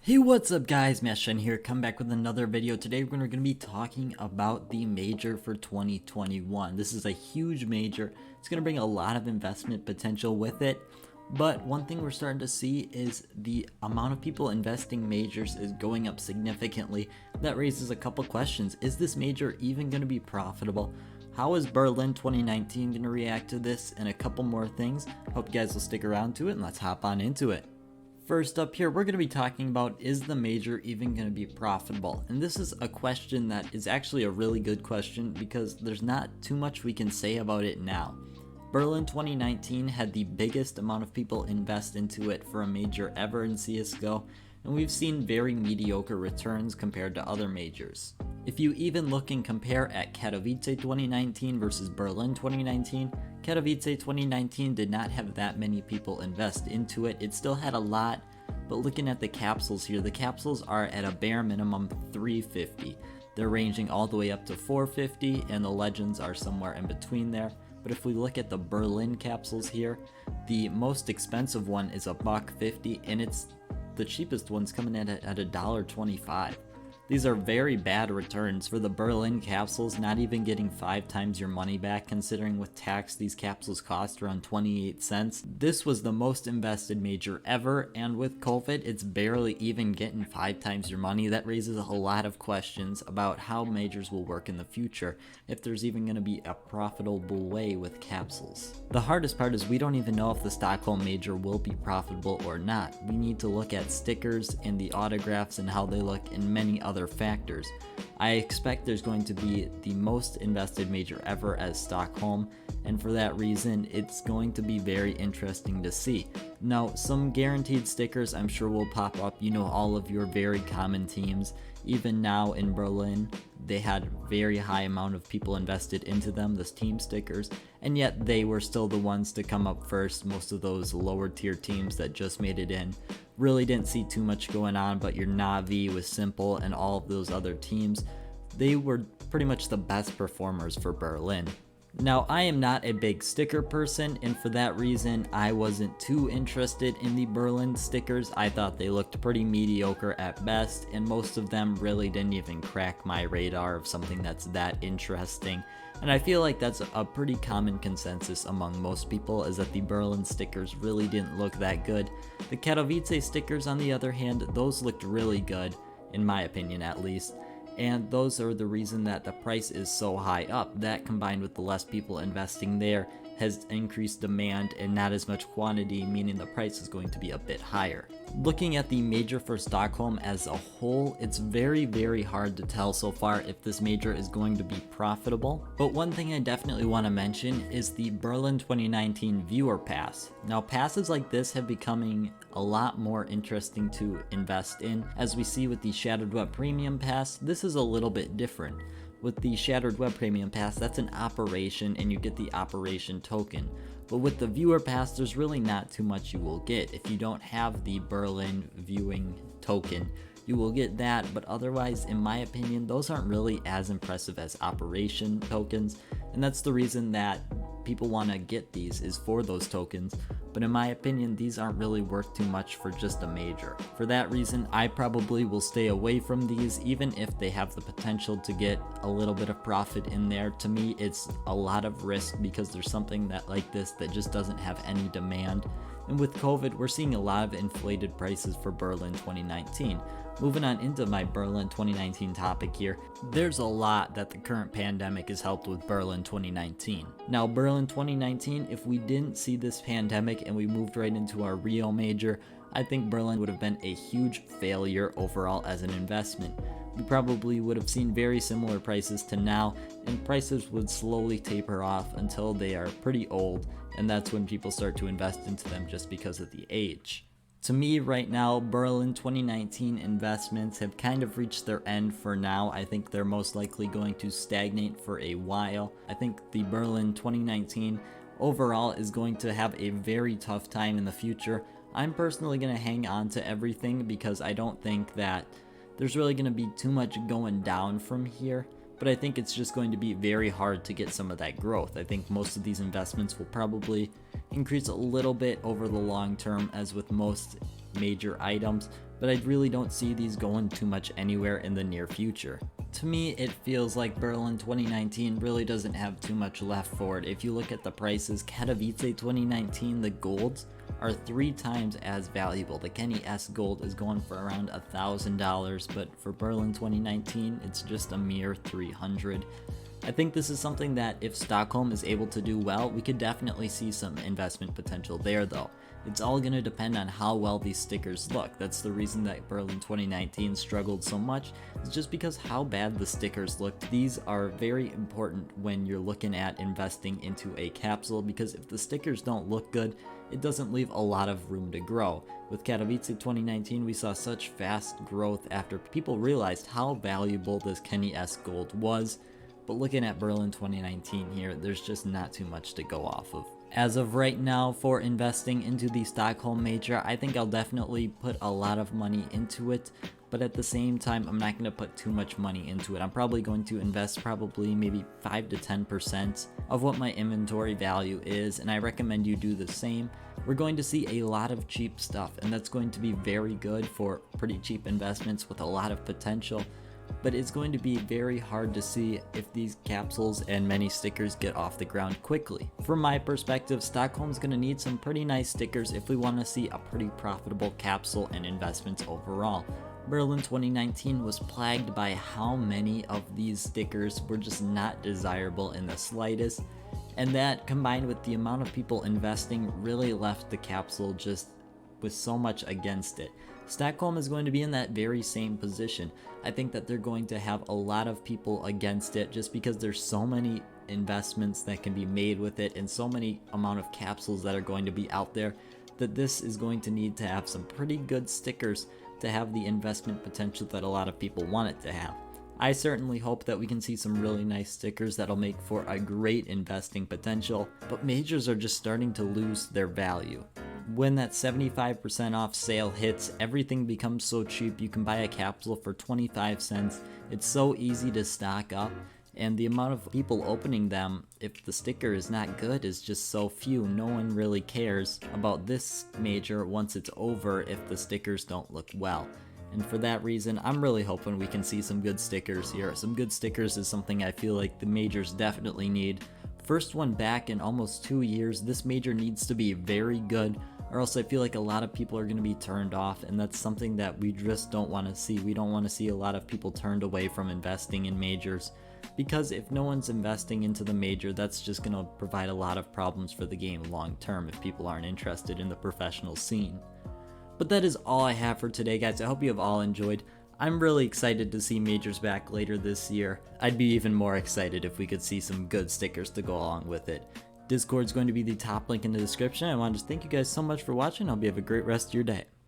Hey, what's up guys, Meshen here, come back with another video. Today we're going to be talking about the major for 2021. This is a huge major. It's going to bring a lot of investment potential with it. But one thing we're starting to see is the amount of people investing majors is going up significantly. That raises a couple questions. Is this major even going to be profitable? How is Berlin 2019 going to react to this? And a couple more things. Hope you guys will stick around to it and let's hop on into it. First up here, we're going to be talking about, is the major even going to be profitable? And this is a question that is actually a really good question because there's not too much we can say about it now. Berlin 2019 had the biggest amount of people invest into it for a major ever in CSGO, and we've seen very mediocre returns compared to other majors. If you even look and compare at Katowice 2019 versus Berlin 2019, Katowice 2019 did not have that many people invest into it. It still had a lot, but looking at the capsules here, the capsules are at a bare minimum 350. They're ranging all the way up to 450, and the legends are somewhere in between there. But if we look at the Berlin capsules here, the most expensive one is $1.50, and it's the cheapest one's coming in at $1.25. These are very bad returns for the Berlin capsules, not even getting 5 times your money back, considering with tax these capsules cost around 28 cents. This was the most invested major ever, and with COVID it's barely even getting 5 times your money. That raises a lot of questions about how majors will work in the future, if there's even going to be a profitable way with capsules. The hardest part is we don't even know if the Stockholm major will be profitable or not. We need to look at stickers and the autographs and how they look and many other factors. I expect there's going to be the most invested major ever as Stockholm, and for that reason it's going to be very interesting to see. Now, some guaranteed stickers I'm sure will pop up. You know, all of your very common teams. Even now in Berlin, they had very high amount of people invested into them, the team stickers, and yet they were still the ones to come up first. Most of those lower tier teams that just made it in really didn't see too much going on, but your Na'Vi with Simple and all of those other teams, they were pretty much the best performers for Berlin. Now, I am not a big sticker person, and for that reason I wasn't too interested in the Berlin stickers. I thought they looked pretty mediocre at best, and most of them really didn't even crack my radar of something that's that interesting. And I feel like that's a pretty common consensus among most people, is that the Berlin stickers really didn't look that good. The Katowice stickers, on the other hand, those looked really good, in my opinion at least. And those are the reason that the price is so high up. That, combined with the less people investing there, has increased demand and not as much quantity, meaning the price is going to be a bit higher. Looking at the major for Stockholm as a whole, it's very hard to tell so far if this major is going to be profitable. But one thing I definitely want to mention is the Berlin 2019 viewer pass. Now, passes like this have becoming a lot more interesting to invest in. As we see with the Shattered Web Premium Pass, this is a little bit different. With the Shattered Web Premium Pass, that's an operation and you get the operation token. But with the viewer pass, there's really not too much you will get. If you don't have the Berlin viewing token, you will get that, but otherwise, in my opinion, those aren't really as impressive as operation tokens, and that's the reason that people want to get these, is for those tokens. But in my opinion, these aren't really worth too much for just a major. For that reason, I probably will stay away from these, even if they have the potential to get a little bit of profit in there. To me, it's a lot of risk because there's something that like this that just doesn't have any demand. And with COVID, we're seeing a lot of inflated prices for Berlin 2019. Moving on into my Berlin 2019 topic here, there's a lot that the current pandemic has helped with Berlin 2019. Now, Berlin 2019, if we didn't see this pandemic and we moved right into our Rio major, I think Berlin would have been a huge failure overall as an investment. We probably would have seen very similar prices to now, and prices would slowly taper off until they are pretty old, and that's when people start to invest into them just because of the age. To me right now, Berlin 2019 investments have kind of reached their end for now. I think they're most likely going to stagnate for a while. I think the Berlin 2019 overall is going to have a very tough time in the future. I'm personally going to hang on to everything because I don't think that there's really going to be too much going down from here. But I think it's just going to be very hard to get some of that growth. I think most of these investments will probably increase a little bit over the long term, as with most major items, but I really don't see these going too much anywhere in the near future. To me, it feels like Berlin 2019 really doesn't have too much left for it. If you look at the prices, Katowice 2019, the golds are 3 times as valuable. The Kenny S gold is going for around $1,000, but for Berlin 2019, it's just a mere 300. I think this is something that if Stockholm is able to do well, we could definitely see some investment potential there though. It's all going to depend on how well these stickers look. That's the reason that Berlin 2019 struggled so much, is just because how bad the stickers looked. These are very important when you're looking at investing into a capsule, because if the stickers don't look good, it doesn't leave a lot of room to grow. With Katowice 2019, we saw such fast growth after people realized how valuable this Kenny S gold was. But looking at Berlin 2019 here, there's just not too much to go off of. As of right now, for investing into the Stockholm Major, I think I'll definitely put a lot of money into it, but at the same time, I'm not going to put too much money into it. I'm probably going to invest maybe 5 to 10% of what my inventory value is, and I recommend you do the same. We're going to see a lot of cheap stuff, and that's going to be very good for pretty cheap investments with a lot of potential. But it's going to be very hard to see if these capsules and many stickers get off the ground quickly. From my perspective, Stockholm's going to need some pretty nice stickers if we want to see a pretty profitable capsule and investments overall. Berlin 2019 was plagued by how many of these stickers were just not desirable in the slightest, and that combined with the amount of people investing really left the capsule just with so much against it. Stockholm is going to be in that very same position. I think that they're going to have a lot of people against it just because there's so many investments that can be made with it and so many amount of capsules that are going to be out there, that this is going to need to have some pretty good stickers to have the investment potential that a lot of people want it to have. I certainly hope that we can see some really nice stickers that'll make for a great investing potential, but majors are just starting to lose their value. When that 75% off sale hits, everything becomes so cheap. You can buy a capsule for 25 cents. It's so easy to stock up, and the amount of people opening them, if the sticker is not good, is just so few. No one really cares about this major once it's over if the stickers don't look well. And for that reason, I'm really hoping we can see some good stickers here. Some good stickers is something I feel like the majors definitely need. First one back in almost 2 years, this major needs to be very good, or else I feel like a lot of people are going to be turned off, and that's something that we just don't want to see. We don't want to see a lot of people turned away from investing in majors, because if no one's investing into the major, that's just going to provide a lot of problems for the game long term if people aren't interested in the professional scene. But that is all I have for today, guys. I hope you have all enjoyed. I'm really excited to see majors back later this year. I'd be even more excited if we could see some good stickers to go along with it. Discord's going to be the top link in the description. I want to just thank you guys so much for watching. I hope you have a great rest of your day.